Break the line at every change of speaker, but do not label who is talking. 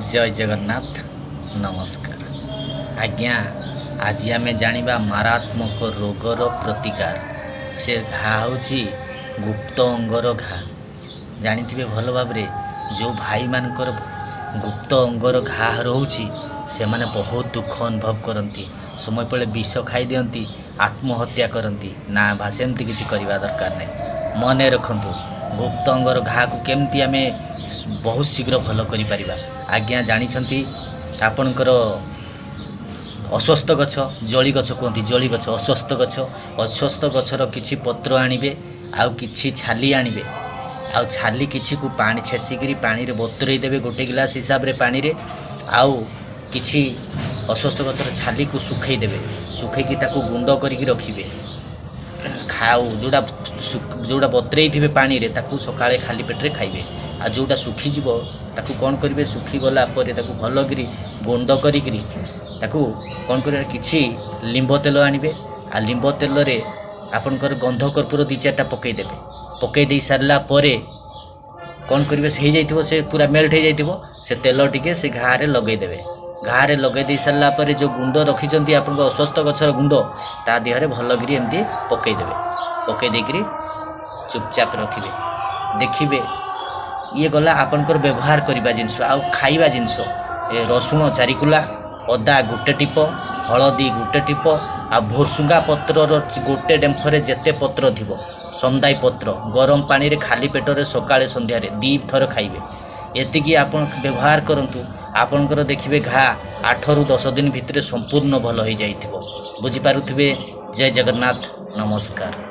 जय जगन्नाथ नमस्कार आज्ञा। आज आम जाना मारात्मक रोगर प्रतिकार से घा हूँ गुप्त अंगर घा। जानी भल भाव जो भाई मानकर गुप्त अंगर घा रोचे से माने बहुत दुख अनुभव करती। समय पड़े विष खाई दिखती, आत्महत्या करती ना भा सेमती किसी करवा दरकार नहीं। मन रखु गुप्त अंगर घा को केमती आम बहुत शीघ्र भल कर आज्ञा। जानी आपणकर अस्वस्थ गछ जली गछ कहते जली गछ अस्वस्थ गछ अस्वस्थ गछर किछि पत्र आणिबे आउ किछि छाली आणिबे आउ छाली किछि को पानी छेचिकी पानी रे बतुरई देबे गोटे गिलास हिसाब रे पानी रे आउ किछि अस्वस्थ गछर छाली को सुखई देबे सुखैकी ताकू गुंड करिक रखिबे खाऊ जोड़ा बतुरई थिबे पानी रे ताकू सकाळे खाली पेट रे खाइबे आ जोटा सुखी जीव ताकू कौन करेंगे सुखी गला पर ताकू भल करी गुंड करी ताकू कौन करेंगे किछि लिंब तेल आनिबे आ लिंब तेल रे आपनकर गंध कर्पूर 2-4टा पकईदेवे पकई दे सारा पर कौन करेंगे हो जाइथिबो से पूरा मेल्ट हो जाइथिबो से तेल टिके से घा रे लगेदेवे घा रे लगे दे सारा पर जो गुंड रखिछंती आपन अस्वस्थ गछर गुंड ता देहरे भल करी एमती पकईदेवे पकई देकरी चुपचाप रखिबे देखिबे ये गला आपनकर व्यवहार करवा जिनस आउ खाइबा जिनस रसुण 4 कुला अदा गोटे टीप हलदी गोटे टीप आ भोरसुंगा पत्र गोटे डेम्फरे जेते पत्र थिबो संदाई पत्र गरम पानी रे खाली पेटरे सकाळे संध्यारे 2 थर खाइबे एतिकी आपन व्यवहार करंतु आपनकर देखिबे घा 8 रु 10 दिन भितरे संपूर्ण भल हो जाइथिबो बुझी पारुथिबे। जय जगन्नाथ नमस्कार।